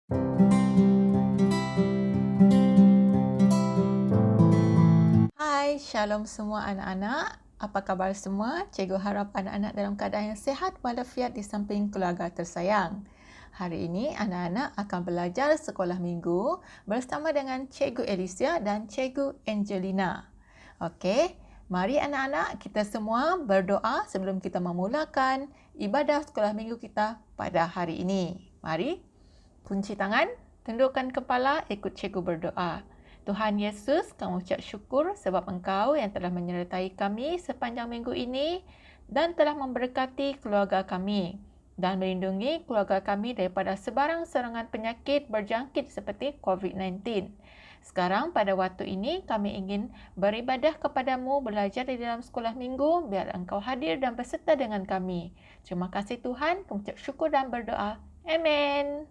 Hai, shalom semua anak-anak. Apa khabar semua? Cikgu harap anak-anak dalam keadaan yang sihat walafiat di samping keluarga tersayang. Hari ini anak-anak akan belajar sekolah minggu bersama dengan Cikgu Alicia dan Cikgu Angelina. Okey, mari anak-anak kita semua berdoa sebelum kita memulakan ibadah sekolah minggu kita pada hari ini. Mari, kunci tangan, tundukkan kepala, ikut Cikgu berdoa. Tuhan Yesus, kami ucap syukur sebab Engkau yang telah menyertai kami sepanjang minggu ini dan telah memberkati keluarga kami dan melindungi keluarga kami daripada sebarang serangan penyakit berjangkit seperti COVID-19. Sekarang pada waktu ini kami ingin beribadah kepadamu, belajar di dalam sekolah minggu biar Engkau hadir dan berserta dengan kami. Terima kasih Tuhan, kami ucap syukur dan berdoa. Amen.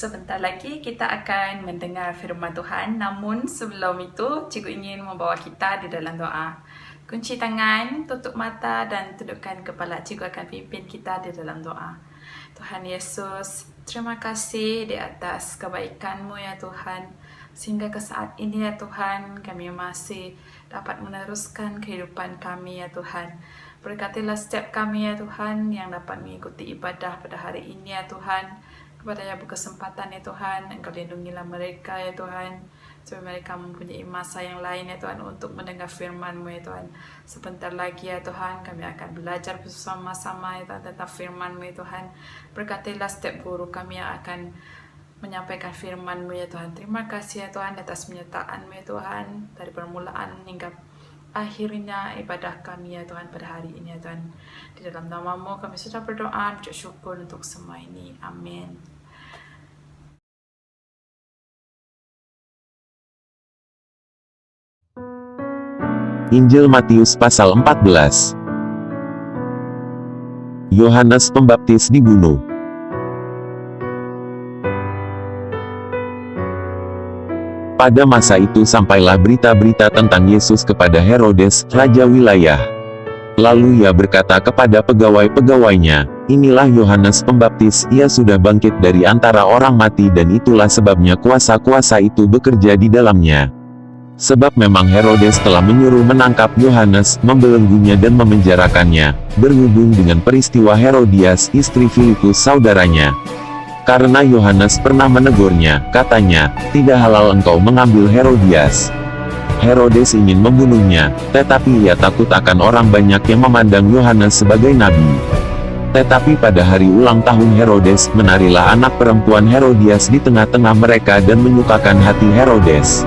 Sebentar lagi kita akan mendengar firman Tuhan. Namun sebelum itu, cikgu ingin membawa kita di dalam doa. Kunci tangan, tutup mata dan tundukkan kepala. Cikgu akan pimpin kita di dalam doa. Tuhan Yesus, terima kasih di atas kebaikan-Mu ya Tuhan. Sehingga ke saat ini ya Tuhan, kami masih dapat meneruskan kehidupan kami ya Tuhan. Berkatilah setiap kami ya Tuhan yang dapat mengikuti ibadah pada hari ini ya Tuhan. Kepada yang berkesempatan ya Tuhan, Engkau lindungilah mereka ya Tuhan, supaya mereka mempunyai masa yang lain ya Tuhan untuk mendengar firman-Mu ya Tuhan. Sebentar lagi ya Tuhan, kami akan belajar bersama-sama ya Tuhan tentang firman-Mu ya Tuhan. Berkatilah setiap guru kami yang akan menyampaikan firman-Mu ya Tuhan. Terima kasih ya Tuhan atas penyertaan-Mu ya Tuhan, dari permulaan hingga akhirnya ibadah kami ya Tuhan pada hari ini ya Tuhan. Di dalam nama-Mu kami sudah berdoa, mengucap syukur untuk semua ini. Amin. Injil Matius pasal 14. Yohanes Pembaptis dibunuh. Pada masa itu sampailah berita-berita tentang Yesus kepada Herodes, raja wilayah. Lalu ia berkata kepada pegawai-pegawainya, "Inilah Yohanes Pembaptis, ia sudah bangkit dari antara orang mati dan itulah sebabnya kuasa-kuasa itu bekerja di dalamnya." Sebab memang Herodes telah menyuruh menangkap Yohanes, membelenggunya dan memenjarakannya, berhubung dengan peristiwa Herodias, istri Filipus saudaranya. Karena Yohanes pernah menegurnya, katanya, "Tidak halal engkau mengambil Herodias." Herodes ingin membunuhnya, tetapi ia takut akan orang banyak yang memandang Yohanes sebagai nabi. Tetapi pada hari ulang tahun Herodes, menarilah anak perempuan Herodias di tengah-tengah mereka dan menyukakan hati Herodes.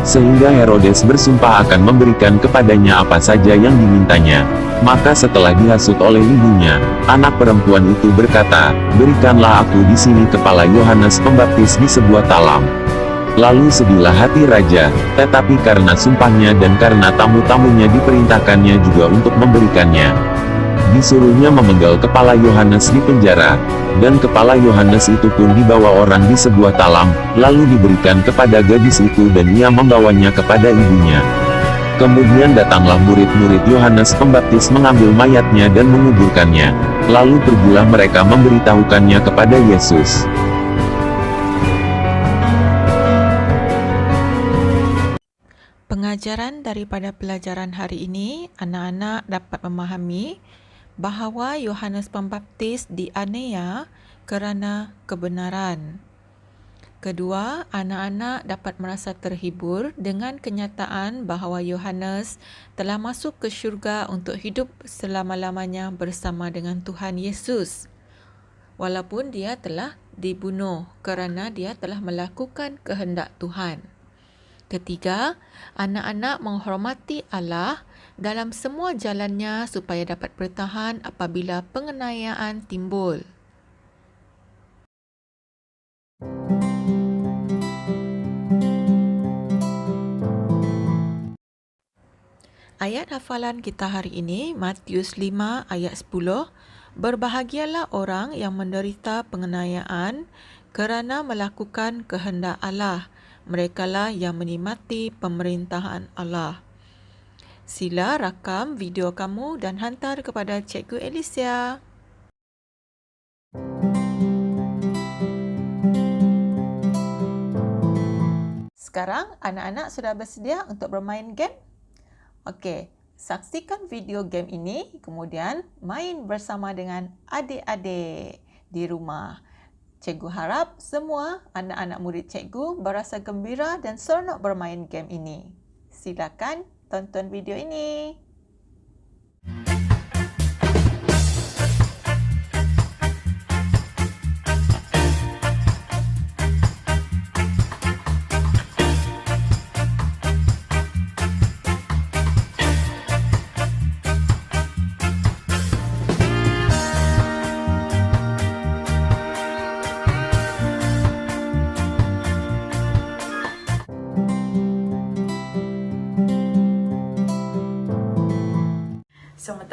Sehingga Herodes bersumpah akan memberikan kepadanya apa saja yang dimintanya. Maka setelah dihasut oleh ibunya, anak perempuan itu berkata, "Berikanlah aku di sini kepala Yohanes Pembaptis di sebuah talam." Lalu sedihlah hati raja, tetapi karena sumpahnya dan karena tamu-tamunya diperintahkannya juga untuk memberikannya. Disuruhnya memenggal kepala Yohanes di penjara, dan kepala Yohanes itu pun dibawa orang di sebuah talam, lalu diberikan kepada gadis itu dan ia membawanya kepada ibunya. Kemudian datanglah murid-murid Yohanes Pembaptis mengambil mayatnya dan menguburkannya. Lalu pergilah mereka memberitahukannya kepada Yesus. Pengajaran daripada pelajaran hari ini, anak-anak dapat memahami bahawa Yohanes Pembaptis dianiaya kerana kebenaran. Kedua, anak-anak dapat merasa terhibur dengan kenyataan bahawa Yohanes telah masuk ke syurga untuk hidup selama-lamanya bersama dengan Tuhan Yesus, walaupun dia telah dibunuh kerana dia telah melakukan kehendak Tuhan. Ketiga, anak-anak menghormati Allah dalam semua jalannya supaya dapat bertahan apabila penganiayaan timbul. Ayat hafalan kita hari ini, Matius 5 ayat 10, "Berbahagialah orang yang menderita penganiayaan kerana melakukan kehendak Allah. Merekalah yang menikmati pemerintahan Allah." Sila rakam video kamu dan hantar kepada Cikgu Alicia. Sekarang anak-anak sudah bersedia untuk bermain game? Okey, saksikan video game ini, kemudian main bersama dengan adik-adik di rumah. Cikgu harap semua anak-anak murid cikgu berasa gembira dan seronok bermain game ini. Silakan tonton video ini.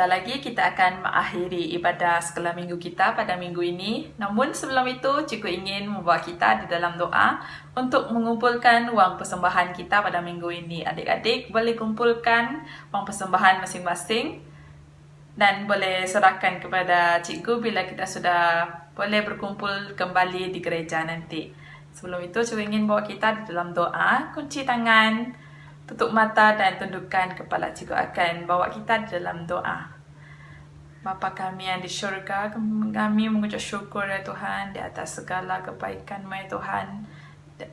Sebentar lagi kita akan mengakhiri ibadah sekolah minggu kita pada minggu ini. Namun sebelum itu, cikgu ingin membawa kita di dalam doa untuk mengumpulkan wang persembahan kita pada minggu ini. Adik-adik boleh kumpulkan wang persembahan masing-masing dan boleh serahkan kepada cikgu bila kita sudah boleh berkumpul kembali di gereja nanti. Sebelum itu, cikgu ingin bawa kita di dalam doa. Kunci tangan, tutup mata dan tundukkan kepala. Cikgu akan bawa kita di dalam doa. Bapa kami yang di syurga, kami mengucap syukur ya Tuhan di atas segala kebaikan-Mu ya Tuhan, di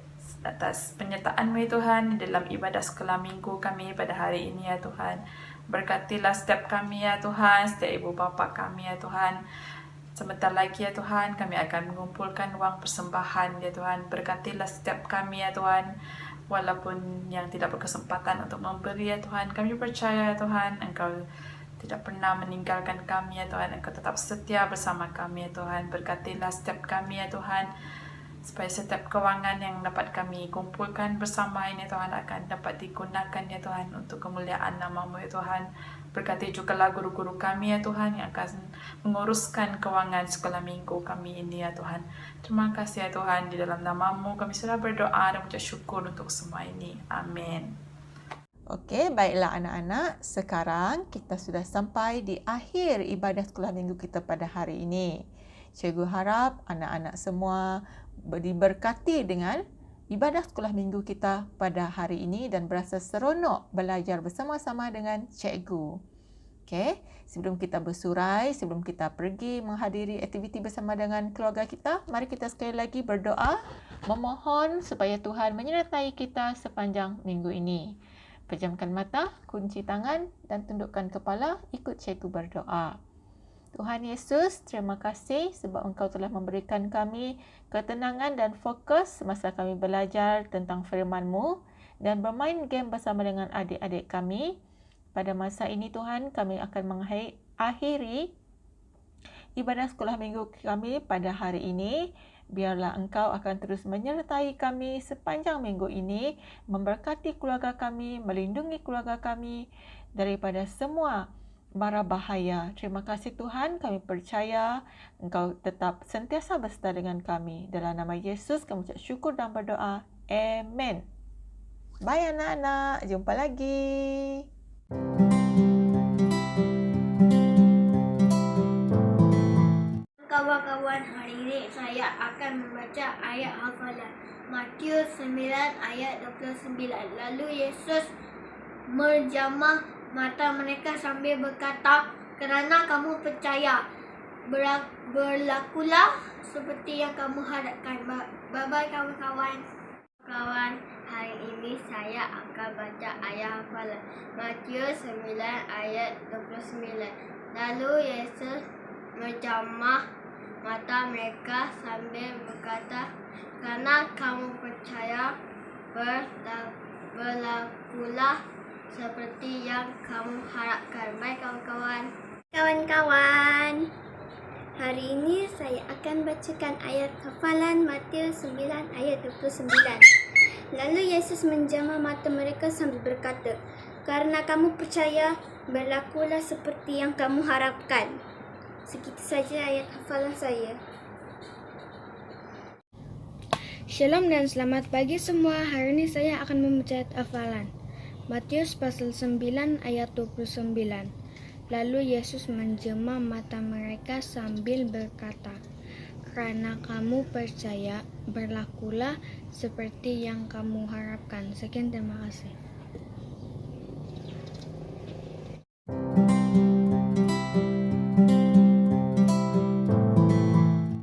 atas penyertaan-Mu ya Tuhan di dalam ibadah sekolah minggu kami pada hari ini ya Tuhan. Berkatilah setiap kami ya Tuhan, setiap ibu bapa kami ya Tuhan. Sebentar lagi ya Tuhan, kami akan mengumpulkan wang persembahan ya Tuhan. Berkatilah setiap kami ya Tuhan, walaupun yang tidak berkesempatan untuk memberi ya Tuhan. Kami percaya ya Tuhan, Engkau tidak pernah meninggalkan kami ya Tuhan. Engkau tetap setia bersama kami ya Tuhan. Berkatilah setiap kami ya Tuhan, supaya setiap kewangan yang dapat kami kumpulkan bersama ini Tuhan akan dapat digunakan ya Tuhan untuk kemuliaan nama-Mu ya Tuhan. Berkati jugalah guru-guru kami ya Tuhan yang akan menguruskan kewangan sekolah minggu kami ini ya Tuhan. Terima kasih ya Tuhan, di dalam nama-Mu kami sudah berdoa dan mengucap syukur untuk semua ini. Amin. Okey, baiklah anak-anak. Sekarang kita sudah sampai di akhir ibadah sekolah minggu kita pada hari ini. Cikgu harap anak-anak semua diberkati dengan ibadah sekolah minggu kita pada hari ini dan berasa seronok belajar bersama-sama dengan cikgu. Okey, sebelum kita bersurai, sebelum kita pergi menghadiri aktiviti bersama dengan keluarga kita, mari kita sekali lagi berdoa, memohon supaya Tuhan menyertai kita sepanjang minggu ini. Pejamkan mata, kunci tangan dan tundukkan kepala, ikut cikgu berdoa. Tuhan Yesus, terima kasih sebab Engkau telah memberikan kami ketenangan dan fokus semasa kami belajar tentang firman-Mu dan bermain game bersama dengan adik-adik kami. Pada masa ini Tuhan, kami akan mengakhiri ibadah sekolah minggu kami pada hari ini. Biarlah Engkau akan terus menyertai kami sepanjang minggu ini, memberkati keluarga kami, melindungi keluarga kami daripada semua mara bahaya. Terima kasih Tuhan, kami percaya Engkau tetap sentiasa beserta dengan kami. Dalam nama Yesus kami ucap syukur dan berdoa. Amen. Bye anak-anak, jumpa lagi. Kawan-kawan, hari ini saya akan membaca ayat hafalan Matius 9 ayat 29. Lalu Yesus menjamah mata mereka sambil berkata, kerana kamu percaya, berlakulah seperti yang kamu harapkan. Bye-bye kawan-kawan. Kawan, hari ini saya akan baca ayat hafalan Matius 9 ayat 29. Lalu Yesus menjamah mata mereka sambil berkata, kerana kamu percaya, berlakulah seperti yang kamu harapkan. Baik kawan-kawan. Kawan-kawan, hari ini saya akan bacakan ayat hafalan Matius 9 ayat 29. Lalu Yesus menjamah mata mereka sambil berkata, kerana kamu percaya, berlakulah seperti yang kamu harapkan. Segitu saja ayat hafalan saya. Shalom dan selamat pagi semua. Hari ini saya akan membaca hafalan Matius pasal 9 ayat 29. Lalu Yesus menjamah mata mereka sambil berkata, kerana kamu percaya, berlakulah seperti yang kamu harapkan. Sekian, terima kasih.